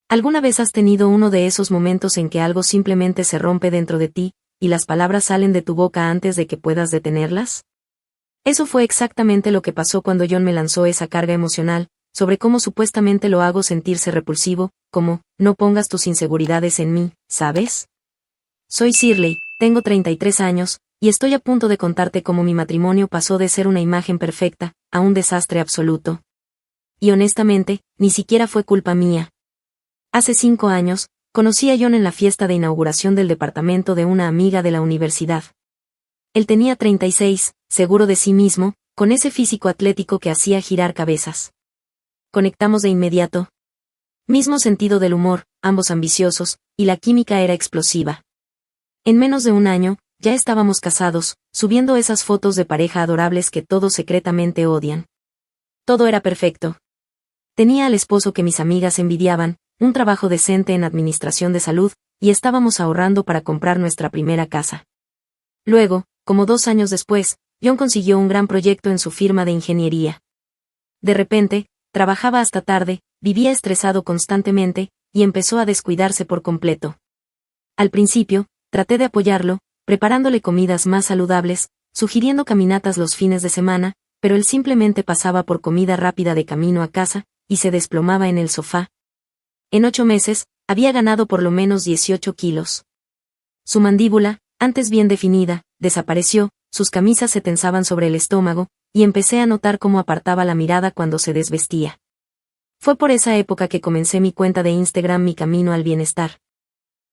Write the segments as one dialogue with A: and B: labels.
A: ¿Alguna vez has tenido uno de esos momentos en que algo simplemente se rompe dentro de ti, y las palabras salen de tu boca antes de que puedas detenerlas? Eso fue exactamente lo que pasó cuando John me lanzó esa carga emocional, sobre cómo supuestamente lo hago sentirse repulsivo, como, no pongas tus inseguridades en mí, ¿sabes? Soy Shirley, tengo 33 años, y estoy a punto de contarte cómo mi matrimonio pasó de ser una imagen perfecta, a un desastre absoluto. Y honestamente, ni siquiera fue culpa mía. Hace 5 años, conocí a John en la fiesta de inauguración del departamento de una amiga de la universidad. Él tenía 36, seguro de sí mismo, con ese físico atlético que hacía girar cabezas. Conectamos de inmediato. Mismo sentido del humor, ambos ambiciosos, y la química era explosiva. En menos de un año, ya estábamos casados, subiendo esas fotos de pareja adorables que todos secretamente odian. Todo era perfecto. Tenía al esposo que mis amigas envidiaban, un trabajo decente en administración de salud, y estábamos ahorrando para comprar nuestra primera casa. Luego, como 2 años después, John consiguió un gran proyecto en su firma de ingeniería. De repente, trabajaba hasta tarde, vivía estresado constantemente, y empezó a descuidarse por completo. Al principio, traté de apoyarlo, preparándole comidas más saludables, sugiriendo caminatas los fines de semana, pero él simplemente pasaba por comida rápida de camino a casa, y se desplomaba en el sofá. En 8 meses, había ganado por lo menos 18 kilos. Su mandíbula, antes bien definida, desapareció, sus camisas se tensaban sobre el estómago, y empecé a notar cómo apartaba la mirada cuando se desvestía. Fue por esa época que comencé mi cuenta de Instagram Mi Camino al Bienestar.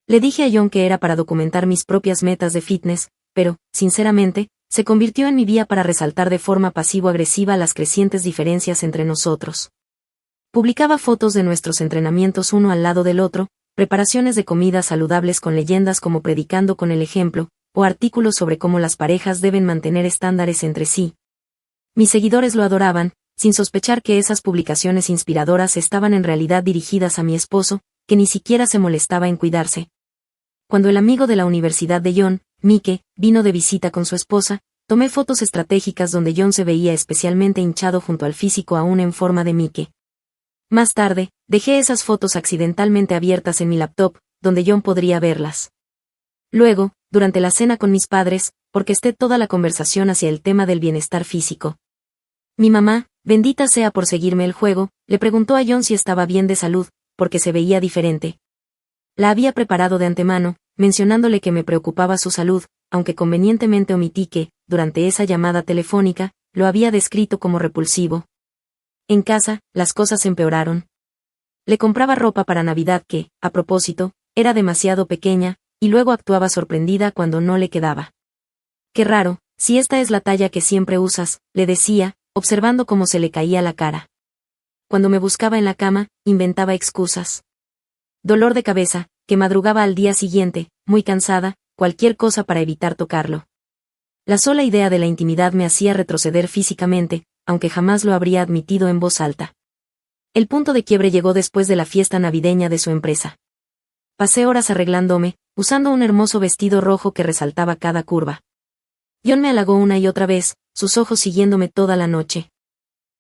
A: Le dije a John que era para documentar mis propias metas de fitness, pero, sinceramente, se convirtió en mi vía para resaltar de forma pasivo-agresiva las crecientes diferencias entre nosotros. Publicaba fotos de nuestros entrenamientos uno al lado del otro, preparaciones de comidas saludables con leyendas como Predicando con el ejemplo, o artículos sobre cómo las parejas deben mantener estándares entre sí. Mis seguidores lo adoraban, sin sospechar que esas publicaciones inspiradoras estaban en realidad dirigidas a mi esposo, que ni siquiera se molestaba en cuidarse. Cuando el amigo de la universidad de John, Mike, vino de visita con su esposa, tomé fotos estratégicas donde John se veía especialmente hinchado junto al físico aún en forma de Mike. Más tarde, dejé esas fotos accidentalmente abiertas en mi laptop, donde John podría verlas. Luego, durante la cena con mis padres, orquesté toda la conversación hacia el tema del bienestar físico. Mi mamá, bendita sea por seguirme el juego, le preguntó a John si estaba bien de salud, porque se veía diferente. La había preparado de antemano, mencionándole que me preocupaba su salud, aunque convenientemente omití que, durante esa llamada telefónica, lo había descrito como repulsivo. En casa, las cosas empeoraron. Le compraba ropa para Navidad que, a propósito, era demasiado pequeña, y luego actuaba sorprendida cuando no le quedaba. Qué raro, si esta es la talla que siempre usas, le decía, observando cómo se le caía la cara. Cuando me buscaba en la cama, inventaba excusas. Dolor de cabeza, que madrugaba al día siguiente, muy cansada, cualquier cosa para evitar tocarlo. La sola idea de la intimidad me hacía retroceder físicamente, aunque jamás lo habría admitido en voz alta. El punto de quiebre llegó después de la fiesta navideña de su empresa. Pasé horas arreglándome, usando un hermoso vestido rojo que resaltaba cada curva. John me halagó una y otra vez, sus ojos siguiéndome toda la noche.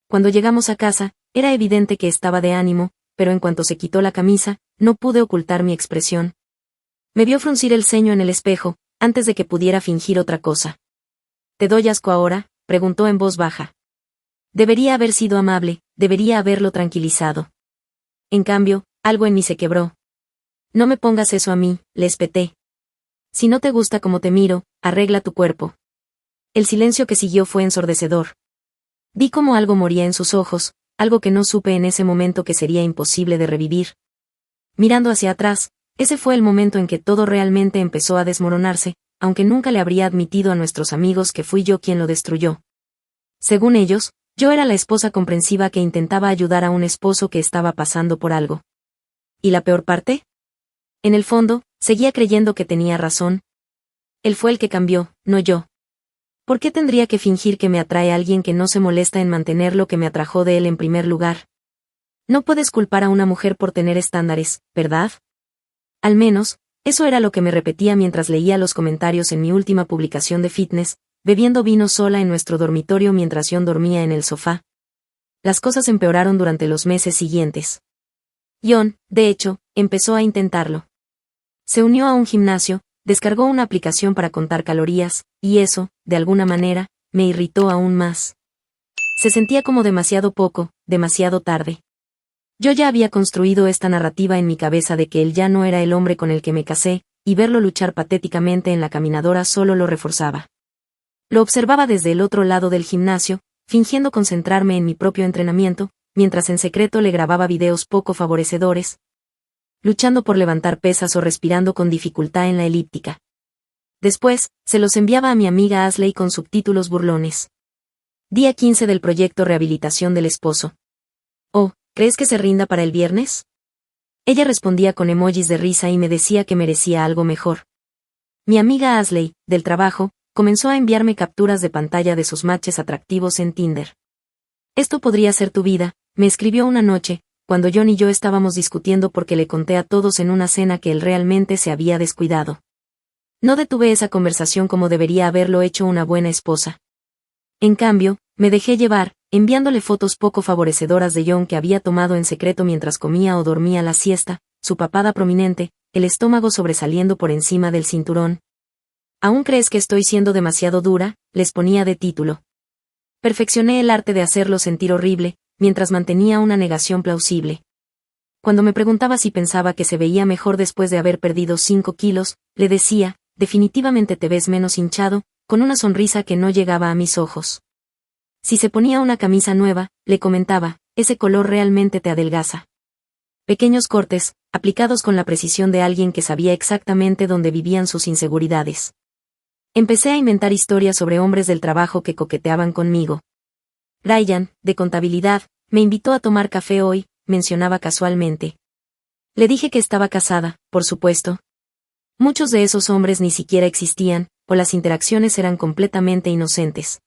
A: Cuando llegamos a casa, era evidente que estaba de ánimo, pero en cuanto se quitó la camisa, no pude ocultar mi expresión. Me vio fruncir el ceño en el espejo, antes de que pudiera fingir otra cosa. ¿Te doy asco ahora?, preguntó en voz baja. Debería haber sido amable, debería haberlo tranquilizado. En cambio, algo en mí se quebró. No me pongas eso a mí, le espeté. Si no te gusta como te miro, arregla tu cuerpo. El silencio que siguió fue ensordecedor. Vi cómo algo moría en sus ojos, algo que no supe en ese momento que sería imposible de revivir. Mirando hacia atrás, ese fue el momento en que todo realmente empezó a desmoronarse, aunque nunca le habría admitido a nuestros amigos que fui yo quien lo destruyó. Según ellos, yo era la esposa comprensiva que intentaba ayudar a un esposo que estaba pasando por algo. ¿Y la peor parte? En el fondo, seguía creyendo que tenía razón. Él fue el que cambió, no yo. ¿Por qué tendría que fingir que me atrae a alguien que no se molesta en mantener lo que me atrajo de él en primer lugar? No puedes culpar a una mujer por tener estándares, ¿verdad? Al menos, eso era lo que me repetía mientras leía los comentarios en mi última publicación de fitness, bebiendo vino sola en nuestro dormitorio mientras John dormía en el sofá. Las cosas empeoraron durante los meses siguientes. John, de hecho, empezó a intentarlo. Se unió a un gimnasio, descargó una aplicación para contar calorías, y eso, de alguna manera, me irritó aún más. Se sentía como demasiado poco, demasiado tarde. Yo ya había construido esta narrativa en mi cabeza de que él ya no era el hombre con el que me casé, y verlo luchar patéticamente en la caminadora solo lo reforzaba. Lo observaba desde el otro lado del gimnasio, fingiendo concentrarme en mi propio entrenamiento, mientras en secreto le grababa videos poco favorecedores, luchando por levantar pesas o respirando con dificultad en la elíptica. Después, se los enviaba a mi amiga Ashley con subtítulos burlones. Día 15 del proyecto Rehabilitación del Esposo. Oh, ¿crees que se rinda para el viernes? Ella respondía con emojis de risa y me decía que merecía algo mejor. Mi amiga Ashley, del trabajo, comenzó a enviarme capturas de pantalla de sus matches atractivos en Tinder. Esto podría ser tu vida, me escribió una noche, cuando John y yo estábamos discutiendo porque le conté a todos en una cena que él realmente se había descuidado. No detuve esa conversación como debería haberlo hecho una buena esposa. En cambio, me dejé llevar, enviándole fotos poco favorecedoras de John que había tomado en secreto mientras comía o dormía la siesta, su papada prominente, el estómago sobresaliendo por encima del cinturón. ¿Aún crees que estoy siendo demasiado dura?, les ponía de título. Perfeccioné el arte de hacerlo sentir horrible, mientras mantenía una negación plausible. Cuando me preguntaba si pensaba que se veía mejor después de haber perdido 5 kilos, le decía, definitivamente te ves menos hinchado, con una sonrisa que no llegaba a mis ojos. Si se ponía una camisa nueva, le comentaba, ese color realmente te adelgaza. Pequeños cortes, aplicados con la precisión de alguien que sabía exactamente dónde vivían sus inseguridades. Empecé a inventar historias sobre hombres del trabajo que coqueteaban conmigo. Brian, de contabilidad, me invitó a tomar café hoy, mencionaba casualmente. Le dije que estaba casada, por supuesto. Muchos de esos hombres ni siquiera existían, o las interacciones eran completamente inocentes.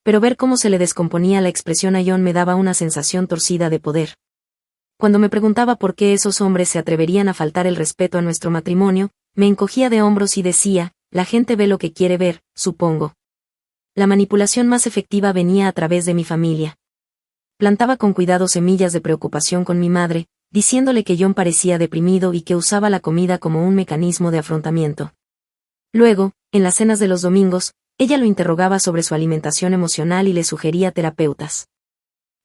A: Pero ver cómo se le descomponía la expresión a John me daba una sensación torcida de poder. Cuando me preguntaba por qué esos hombres se atreverían a faltar el respeto a nuestro matrimonio, me encogía de hombros y decía, la gente ve lo que quiere ver, supongo. La manipulación más efectiva venía a través de mi familia. Plantaba con cuidado semillas de preocupación con mi madre, diciéndole que John parecía deprimido y que usaba la comida como un mecanismo de afrontamiento. Luego, en las cenas de los domingos, ella lo interrogaba sobre su alimentación emocional y le sugería terapeutas.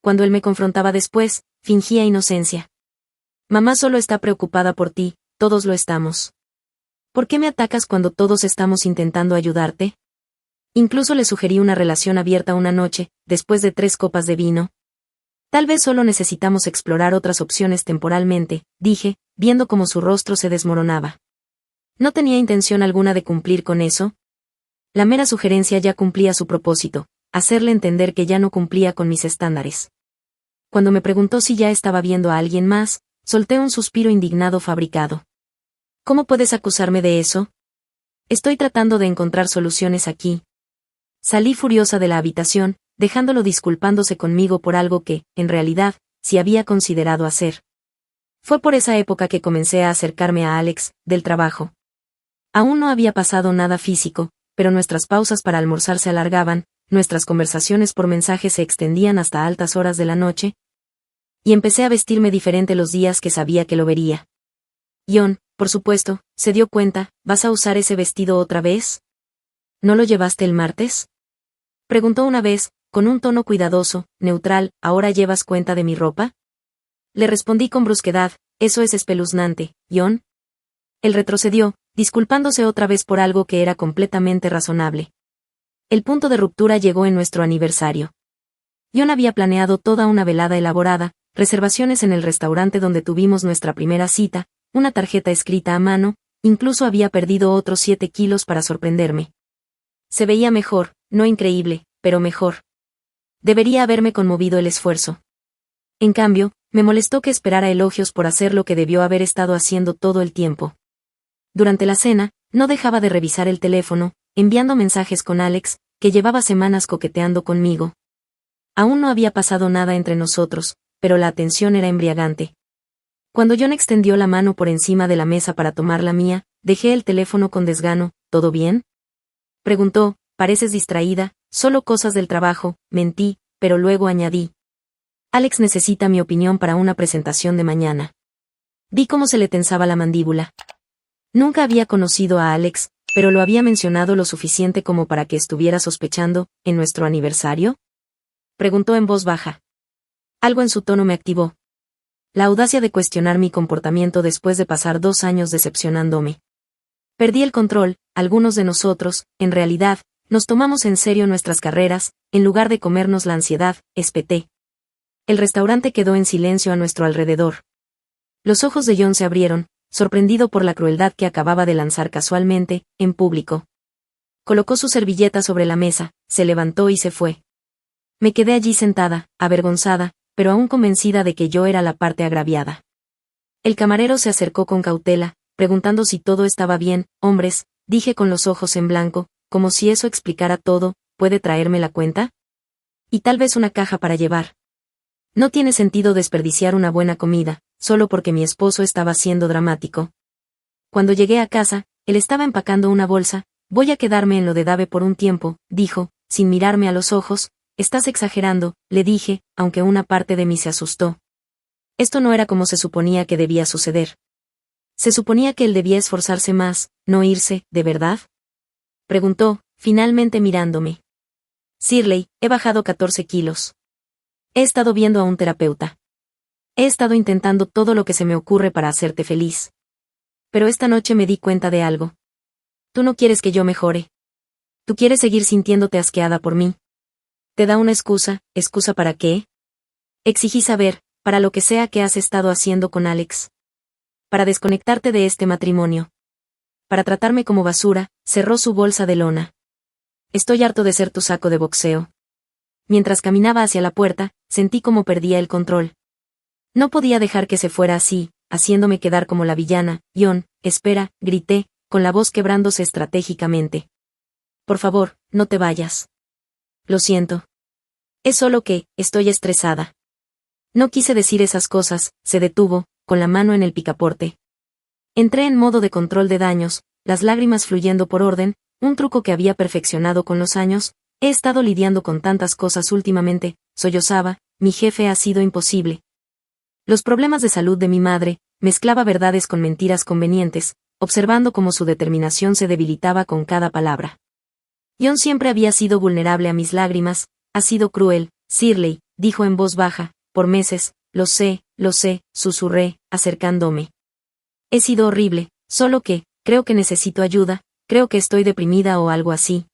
A: Cuando él me confrontaba después, fingía inocencia. Mamá solo está preocupada por ti, todos lo estamos. ¿Por qué me atacas cuando todos estamos intentando ayudarte? Incluso le sugerí una relación abierta una noche, después de 3 copas de vino. Tal vez solo necesitamos explorar otras opciones temporalmente, dije, viendo cómo su rostro se desmoronaba. No tenía intención alguna de cumplir con eso. La mera sugerencia ya cumplía su propósito, hacerle entender que ya no cumplía con mis estándares. Cuando me preguntó si ya estaba viendo a alguien más, solté un suspiro indignado fabricado. ¿Cómo puedes acusarme de eso? Estoy tratando de encontrar soluciones aquí. Salí furiosa de la habitación, dejándolo disculpándose conmigo por algo que, en realidad, sí había considerado hacer. Fue por esa época que comencé a acercarme a Alex, del trabajo. Aún no había pasado nada físico, pero nuestras pausas para almorzar se alargaban, nuestras conversaciones por mensaje se extendían hasta altas horas de la noche, y empecé a vestirme diferente los días que sabía que lo vería. John, por supuesto, se dio cuenta, ¿vas a usar ese vestido otra vez? ¿No lo llevaste el martes? Preguntó una vez, con un tono cuidadoso, neutral, ¿ahora llevas cuenta de mi ropa? Le respondí con brusquedad, eso es espeluznante, John. Él retrocedió, disculpándose otra vez por algo que era completamente razonable. El punto de ruptura llegó en nuestro aniversario. John había planeado toda una velada elaborada, reservaciones en el restaurante donde tuvimos nuestra primera cita, una tarjeta escrita a mano, incluso había perdido otros 7 kilos para sorprenderme. Se veía mejor, no increíble, pero mejor. Debería haberme conmovido el esfuerzo. En cambio, me molestó que esperara elogios por hacer lo que debió haber estado haciendo todo el tiempo. Durante la cena, no dejaba de revisar el teléfono, enviando mensajes con Alex, que llevaba semanas coqueteando conmigo. Aún no había pasado nada entre nosotros, pero la atención era embriagante. Cuando John extendió la mano por encima de la mesa para tomar la mía, dejé el teléfono con desgano, ¿todo bien? Preguntó, pareces distraída, solo cosas del trabajo, mentí, pero luego añadí. Alex necesita mi opinión para una presentación de mañana. Vi cómo se le tensaba la mandíbula. Nunca había conocido a Alex, pero lo había mencionado lo suficiente como para que estuviera sospechando, ¿en nuestro aniversario? Preguntó en voz baja. Algo en su tono me activó. La audacia de cuestionar mi comportamiento después de pasar 2 años decepcionándome. Perdí el control, algunos de nosotros, en realidad, nos tomamos en serio nuestras carreras, en lugar de comernos la ansiedad, espeté. El restaurante quedó en silencio a nuestro alrededor. Los ojos de John se abrieron, sorprendido por la crueldad que acababa de lanzar casualmente, en público. Colocó su servilleta sobre la mesa, se levantó y se fue. Me quedé allí sentada, avergonzada, pero aún convencida de que yo era la parte agraviada. El camarero se acercó con cautela, preguntando si todo estaba bien. Hombres, dije con los ojos en blanco, como si eso explicara todo. ¿Puede traerme la cuenta? Y tal vez una caja para llevar. No tiene sentido desperdiciar una buena comida, solo porque mi esposo estaba siendo dramático. Cuando llegué a casa, él estaba empacando una bolsa. Voy a quedarme en lo de Dave por un tiempo, dijo, sin mirarme a los ojos. Estás exagerando, le dije, aunque una parte de mí se asustó. Esto no era como se suponía que debía suceder. ¿Se suponía que él debía esforzarse más, no irse, de verdad? Preguntó, finalmente mirándome. Shirley, he bajado 14 kilos. He estado viendo a un terapeuta. He estado intentando todo lo que se me ocurre para hacerte feliz. Pero esta noche me di cuenta de algo. Tú no quieres que yo mejore. Tú quieres seguir sintiéndote asqueada por mí. ¿Te da una excusa? ¿Excusa para qué? Exigí saber, para lo que sea que has estado haciendo con Alex. Para desconectarte de este matrimonio. Para tratarme como basura, cerró su bolsa de lona. Estoy harto de ser tu saco de boxeo. Mientras caminaba hacia la puerta, sentí como perdía el control. No podía dejar que se fuera así, haciéndome quedar como la villana. John, espera, grité, con la voz quebrándose estratégicamente. Por favor, no te vayas. Lo siento. Es solo que, estoy estresada. No quise decir esas cosas, se detuvo, con la mano en el picaporte. Entré en modo de control de daños, las lágrimas fluyendo por orden, un truco que había perfeccionado con los años. He estado lidiando con tantas cosas últimamente, sollozaba, mi jefe ha sido imposible. Los problemas de salud de mi madre, mezclaba verdades con mentiras convenientes, observando cómo su determinación se debilitaba con cada palabra. John siempre había sido vulnerable a mis lágrimas, ha sido cruel, Shirley, dijo en voz baja, por meses, lo sé, susurré, acercándome. He sido horrible, solo que, creo que necesito ayuda, creo que estoy deprimida o algo así.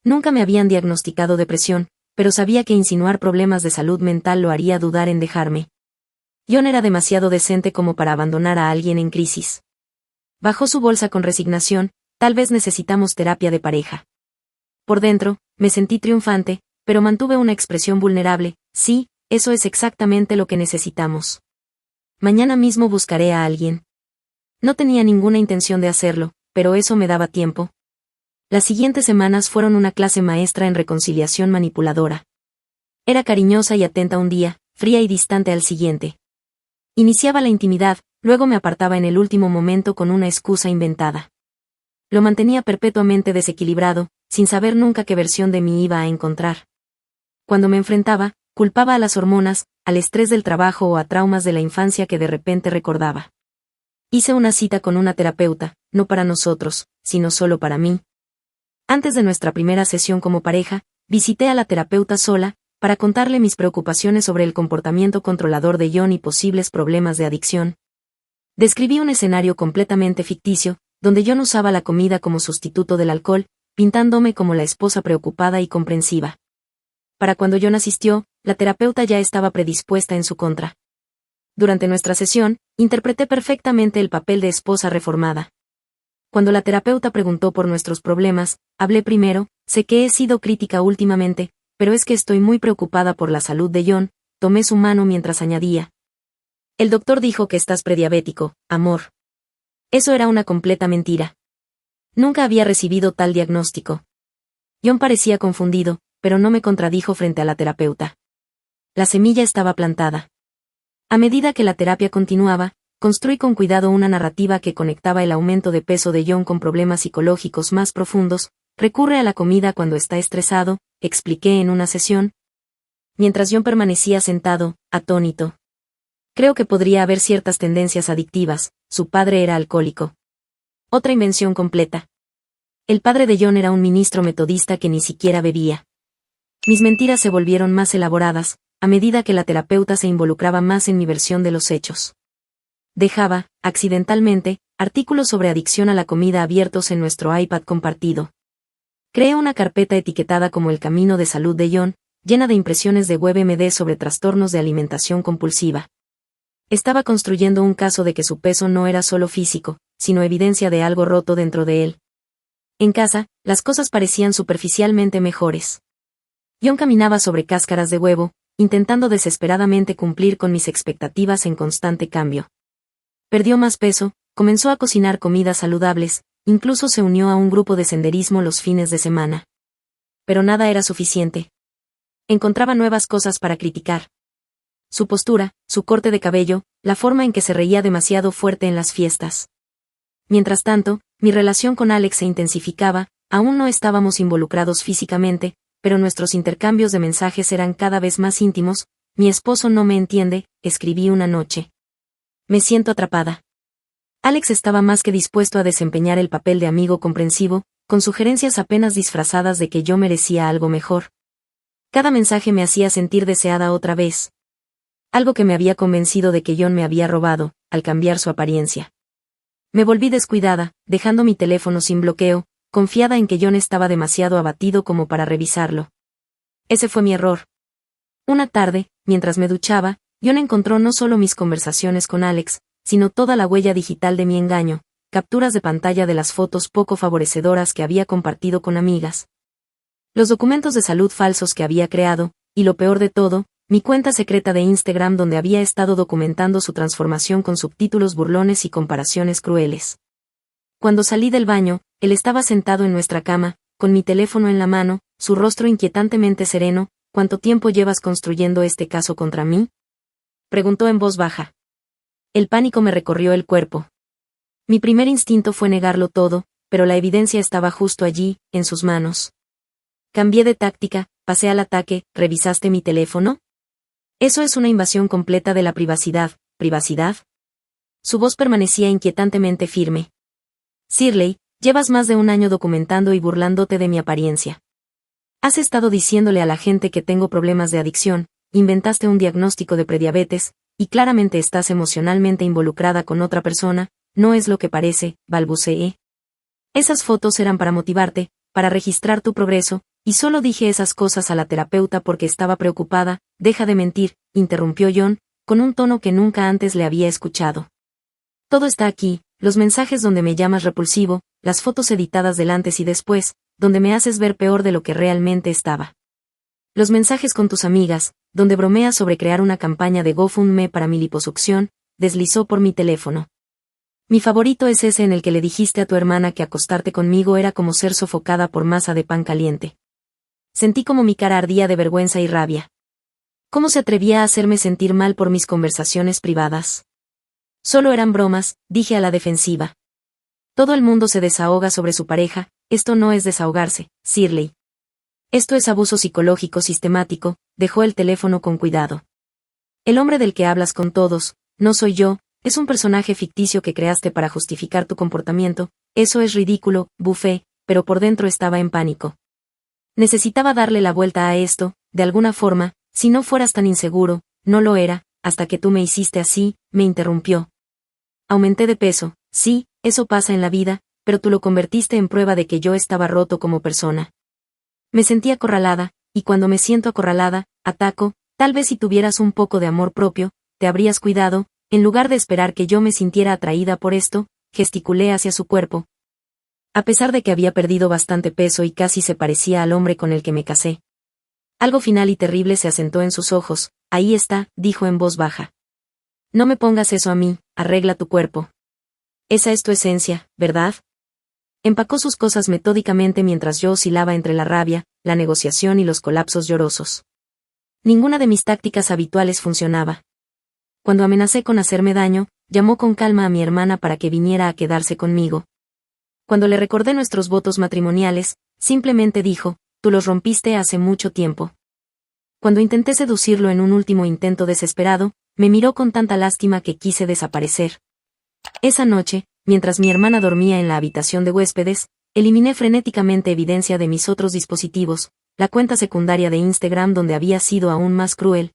A: Nunca me habían diagnosticado depresión, pero sabía que insinuar problemas de salud mental lo haría dudar en dejarme. John era demasiado decente como para abandonar a alguien en crisis. Bajó su bolsa con resignación, tal vez necesitamos terapia de pareja. Por dentro, me sentí triunfante, pero mantuve una expresión vulnerable. Sí, eso es exactamente lo que necesitamos. Mañana mismo buscaré a alguien. No tenía ninguna intención de hacerlo, pero eso me daba tiempo. Las siguientes semanas fueron una clase maestra en reconciliación manipuladora. Era cariñosa y atenta un día, fría y distante al siguiente. Iniciaba la intimidad, luego me apartaba en el último momento con una excusa inventada. Lo mantenía perpetuamente desequilibrado, sin saber nunca qué versión de mí iba a encontrar. Cuando me enfrentaba, culpaba a las hormonas, al estrés del trabajo o a traumas de la infancia que de repente recordaba. Hice una cita con una terapeuta, no para nosotros, sino solo para mí. Antes de nuestra primera sesión como pareja, visité a la terapeuta sola, para contarle mis preocupaciones sobre el comportamiento controlador de John y posibles problemas de adicción. Describí un escenario completamente ficticio, donde John usaba la comida como sustituto del alcohol, pintándome como la esposa preocupada y comprensiva. Para cuando John asistió, la terapeuta ya estaba predispuesta en su contra. Durante nuestra sesión, interpreté perfectamente el papel de esposa reformada. Cuando la terapeuta preguntó por nuestros problemas, hablé primero. Sé que he sido crítica últimamente, pero es que estoy muy preocupada por la salud de John. Tomé su mano mientras añadía. El doctor dijo que estás prediabético, amor. Eso era una completa mentira. Nunca había recibido tal diagnóstico. John parecía confundido, pero no me contradijo frente a la terapeuta. La semilla estaba plantada. A medida que la terapia continuaba, construí con cuidado una narrativa que conectaba el aumento de peso de John con problemas psicológicos más profundos. Recurre a la comida cuando está estresado, expliqué en una sesión. Mientras John permanecía sentado, atónito. Creo que podría haber ciertas tendencias adictivas, su padre era alcohólico. Otra invención completa. El padre de John era un ministro metodista que ni siquiera bebía. Mis mentiras se volvieron más elaboradas, a medida que la terapeuta se involucraba más en mi versión de los hechos. Dejaba, accidentalmente, artículos sobre adicción a la comida abiertos en nuestro iPad compartido. Creé una carpeta etiquetada como El Camino de Salud de John, llena de impresiones de WebMD sobre trastornos de alimentación compulsiva. Estaba construyendo un caso de que su peso no era solo físico, sino evidencia de algo roto dentro de él. En casa, las cosas parecían superficialmente mejores. John caminaba sobre cáscaras de huevo, intentando desesperadamente cumplir con mis expectativas en constante cambio. Perdió más peso, comenzó a cocinar comidas saludables, incluso se unió a un grupo de senderismo los fines de semana. Pero nada era suficiente. Encontraba nuevas cosas para criticar. Su postura, su corte de cabello, la forma en que se reía demasiado fuerte en las fiestas. Mientras tanto, mi relación con Alex se intensificaba, aún no estábamos involucrados físicamente, pero nuestros intercambios de mensajes eran cada vez más íntimos. Mi esposo no me entiende, escribí una noche. Me siento atrapada. Alex estaba más que dispuesto a desempeñar el papel de amigo comprensivo, con sugerencias apenas disfrazadas de que yo merecía algo mejor. Cada mensaje me hacía sentir deseada otra vez. Algo que me había convencido de que John me había robado, al cambiar su apariencia. Me volví descuidada, dejando mi teléfono sin bloqueo, confiada en que John estaba demasiado abatido como para revisarlo. Ese fue mi error. Una tarde, mientras me duchaba, John encontró no solo mis conversaciones con Alex, sino toda la huella digital de mi engaño, capturas de pantalla de las fotos poco favorecedoras que había compartido con amigas. Los documentos de salud falsos que había creado, y lo peor de todo, mi cuenta secreta de Instagram donde había estado documentando su transformación con subtítulos burlones y comparaciones crueles. Cuando salí del baño, él estaba sentado en nuestra cama, con mi teléfono en la mano, su rostro inquietantemente sereno. ¿Cuánto tiempo llevas construyendo este caso contra mí?, preguntó en voz baja. El pánico me recorrió el cuerpo. Mi primer instinto fue negarlo todo, pero la evidencia estaba justo allí, en sus manos. Cambié de táctica, pasé al ataque. ¿Revisaste mi teléfono? Eso es una invasión completa de la privacidad. ¿Privacidad? Su voz permanecía inquietantemente firme. Shirley, llevas más de un año documentando y burlándote de mi apariencia. Has estado diciéndole a la gente que tengo problemas de adicción, inventaste un diagnóstico de prediabetes, y claramente estás emocionalmente involucrada con otra persona. No es lo que parece, balbuceé. Esas fotos eran para motivarte, para registrar tu progreso, y solo dije esas cosas a la terapeuta porque estaba preocupada. Deja de mentir, interrumpió John, con un tono que nunca antes le había escuchado. Todo está aquí, los mensajes donde me llamas repulsivo, las fotos editadas del antes y después, donde me haces ver peor de lo que realmente estaba. Los mensajes con tus amigas, donde bromeas sobre crear una campaña de GoFundMe para mi liposucción, deslizó por mi teléfono. Mi favorito es ese en el que le dijiste a tu hermana que acostarte conmigo era como ser sofocada por masa de pan caliente. Sentí como mi cara ardía de vergüenza y rabia. ¿Cómo se atrevía a hacerme sentir mal por mis conversaciones privadas? Solo eran bromas, dije a la defensiva. Todo el mundo se desahoga sobre su pareja. Esto no es desahogarse, Shirley. Esto es abuso psicológico sistemático. Dejó el teléfono con cuidado. El hombre del que hablas con todos, no soy yo, es un personaje ficticio que creaste para justificar tu comportamiento. Eso es ridículo, bufé, pero por dentro estaba en pánico. Necesitaba darle la vuelta a esto, de alguna forma. Si no fueras tan inseguro, no lo era, hasta que tú me hiciste así, me interrumpió. Aumenté de peso, sí, eso pasa en la vida, pero tú lo convertiste en prueba de que yo estaba roto como persona. Me sentí acorralada, y cuando me siento acorralada, ataco. Tal vez si tuvieras un poco de amor propio, te habrías cuidado. En lugar de esperar que yo me sintiera atraída por esto, gesticulé hacia su cuerpo. A pesar de que había perdido bastante peso y casi se parecía al hombre con el que me casé. Algo final y terrible se asentó en sus ojos. Ahí está, dijo en voz baja. No me pongas eso a mí, arregla tu cuerpo. Esa es tu esencia, ¿verdad? Empacó sus cosas metódicamente mientras yo oscilaba entre la rabia, la negociación y los colapsos llorosos. Ninguna de mis tácticas habituales funcionaba. Cuando amenacé con hacerme daño, llamó con calma a mi hermana para que viniera a quedarse conmigo. Cuando le recordé nuestros votos matrimoniales, simplemente dijo, tú los rompiste hace mucho tiempo. Cuando intenté seducirlo en un último intento desesperado, Me miró con tanta lástima que quise desaparecer. Esa noche, mientras mi hermana dormía en la habitación de huéspedes, eliminé frenéticamente evidencia de mis otros dispositivos, la cuenta secundaria de Instagram donde había sido aún más cruel,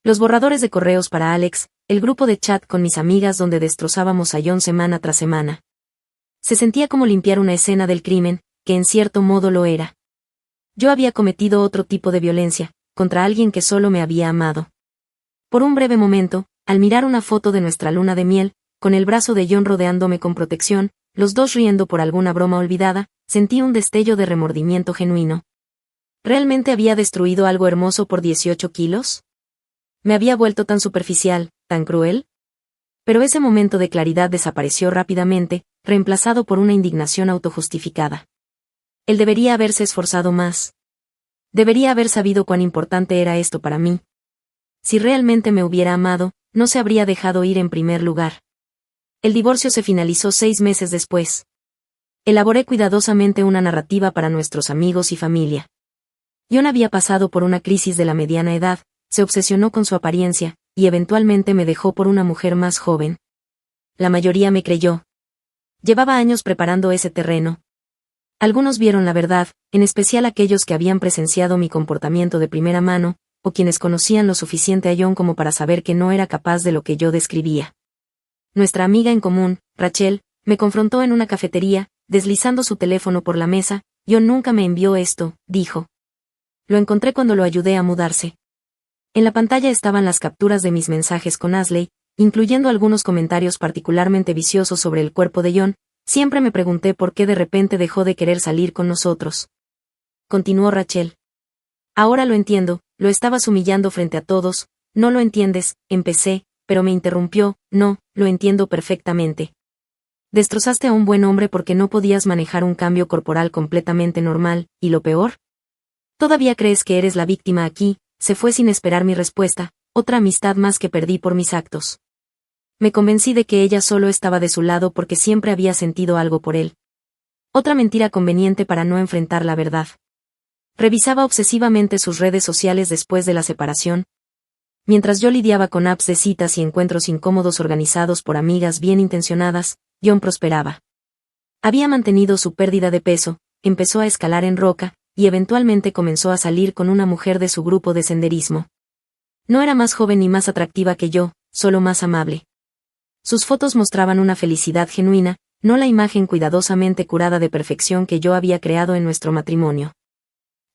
A: los borradores de correos para Alex, el grupo de chat con mis amigas donde destrozábamos a John semana tras semana. Se sentía como limpiar una escena del crimen, que en cierto modo lo era. Yo había cometido otro tipo de violencia, contra alguien que solo me había amado. Por un breve momento, al mirar una foto de nuestra luna de miel, con el brazo de John rodeándome con protección, los dos riendo por alguna broma olvidada, sentí un destello de remordimiento genuino. ¿Realmente había destruido algo hermoso por 18 kilos? ¿Me había vuelto tan superficial, tan cruel? Pero ese momento de claridad desapareció rápidamente, reemplazado por una indignación autojustificada. Él debería haberse esforzado más. Debería haber sabido cuán importante era esto para mí. Si realmente me hubiera amado, no se habría dejado ir en primer lugar. El divorcio se finalizó 6 meses después. Elaboré cuidadosamente una narrativa para nuestros amigos y familia. John había pasado por una crisis de la mediana edad, se obsesionó con su apariencia, y eventualmente me dejó por una mujer más joven. La mayoría me creyó. Llevaba años preparando ese terreno. Algunos vieron la verdad, en especial aquellos que habían presenciado mi comportamiento de primera mano, o quienes conocían lo suficiente a John como para saber que no era capaz de lo que yo describía. Nuestra amiga en común, Rachel, me confrontó en una cafetería, deslizando su teléfono por la mesa. John nunca me envió esto, dijo. Lo encontré cuando lo ayudé a mudarse. En la pantalla estaban las capturas de mis mensajes con Ashley, incluyendo algunos comentarios particularmente viciosos sobre el cuerpo de John. Siempre me pregunté por qué de repente dejó de querer salir con nosotros. Continuó Rachel. Ahora lo entiendo, lo estabas humillando frente a todos. No lo entiendes, empecé, pero me interrumpió. No, lo entiendo perfectamente. Destrozaste a un buen hombre porque no podías manejar un cambio corporal completamente normal, ¿y lo peor? ¿Todavía crees que eres la víctima aquí? Se fue sin esperar mi respuesta, otra amistad más que perdí por mis actos. Me convencí de que ella solo estaba de su lado porque siempre había sentido algo por él. Otra mentira conveniente para no enfrentar la verdad. Revisaba obsesivamente sus redes sociales después de la separación. Mientras yo lidiaba con apps de citas y encuentros incómodos organizados por amigas bien intencionadas, John prosperaba. Había mantenido su pérdida de peso, empezó a escalar en roca, y eventualmente comenzó a salir con una mujer de su grupo de senderismo. No era más joven ni más atractiva que yo, solo más amable. Sus fotos mostraban una felicidad genuina, no la imagen cuidadosamente curada de perfección que yo había creado en nuestro matrimonio.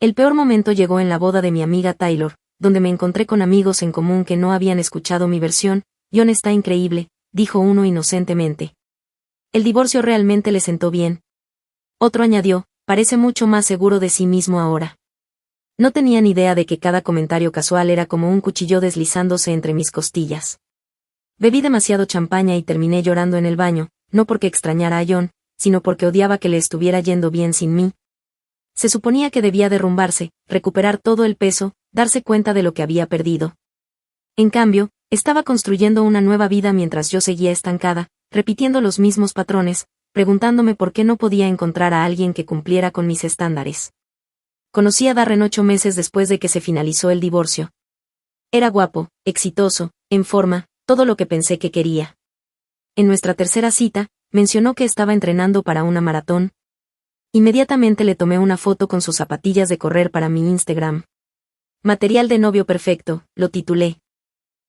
A: El peor momento llegó en la boda de mi amiga Taylor, donde me encontré con amigos en común que no habían escuchado mi versión. John está increíble, dijo uno inocentemente. El divorcio realmente le sentó bien. Otro añadió, parece mucho más seguro de sí mismo ahora. No tenía ni idea de que cada comentario casual era como un cuchillo deslizándose entre mis costillas. Bebí demasiado champaña y terminé llorando en el baño, no porque extrañara a John, sino porque odiaba que le estuviera yendo bien sin mí. Se suponía que debía derrumbarse, recuperar todo el peso, darse cuenta de lo que había perdido. En cambio, estaba construyendo una nueva vida mientras yo seguía estancada, repitiendo los mismos patrones, preguntándome por qué no podía encontrar a alguien que cumpliera con mis estándares. Conocí a Darren 8 meses después de que se finalizó el divorcio. Era guapo, exitoso, en forma, todo lo que pensé que quería. En nuestra tercera cita, mencionó que estaba entrenando para una maratón. Inmediatamente le tomé una foto con sus zapatillas de correr para mi Instagram. Material de novio perfecto, lo titulé.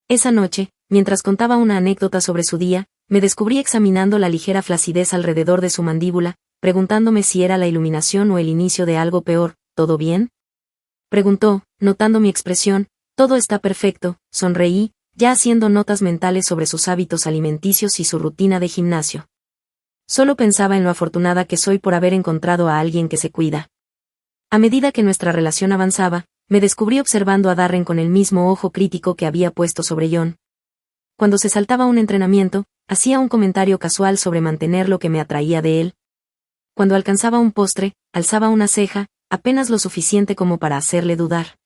A: Esa noche, mientras contaba una anécdota sobre su día, me descubrí examinando la ligera flacidez alrededor de su mandíbula, preguntándome si era la iluminación o el inicio de algo peor. ¿Todo bien?, preguntó, notando mi expresión. Todo está perfecto, sonreí, ya haciendo notas mentales sobre sus hábitos alimenticios y su rutina de gimnasio. Solo pensaba en lo afortunada que soy por haber encontrado a alguien que se cuida. A medida que nuestra relación avanzaba, me descubrí observando a Darren con el mismo ojo crítico que había puesto sobre John. Cuando se saltaba un entrenamiento, hacía un comentario casual sobre mantener lo que me atraía de él. Cuando alcanzaba un postre, alzaba una ceja, apenas lo suficiente como para hacerle dudar.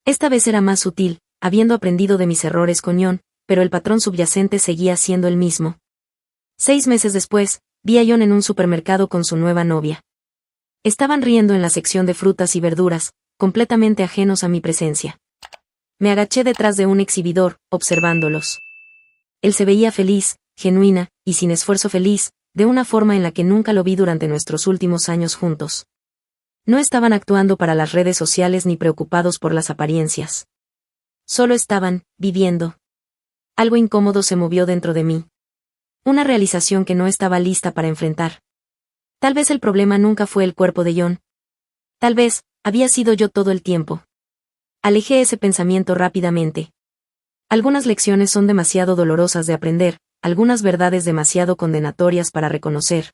A: Esta vez era más sutil, habiendo aprendido de mis errores con John, pero el patrón subyacente seguía siendo el mismo. 6 meses después, vi a John en un supermercado con su nueva novia. Estaban riendo en la sección de frutas y verduras, completamente ajenos a mi presencia. Me agaché detrás de un exhibidor, observándolos. Él se veía feliz, genuina, y sin esfuerzo feliz, de una forma en la que nunca lo vi durante nuestros últimos años juntos. No estaban actuando para las redes sociales ni preocupados por las apariencias. Solo estaban, viviendo. Algo incómodo se movió dentro de mí. Una realización que no estaba lista para enfrentar. Tal vez el problema nunca fue el cuerpo de John. Tal vez, había sido yo todo el tiempo. Alejé ese pensamiento rápidamente. Algunas lecciones son demasiado dolorosas de aprender, algunas verdades demasiado condenatorias para reconocer.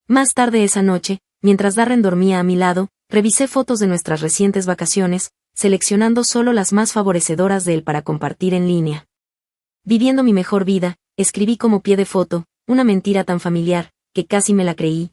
A: Más tarde esa noche, mientras Darren dormía a mi lado, revisé fotos de nuestras recientes vacaciones, seleccionando solo las más favorecedoras de él para compartir en línea. Viviendo mi mejor vida, escribí como pie de foto, una mentira tan familiar, que casi me la creí,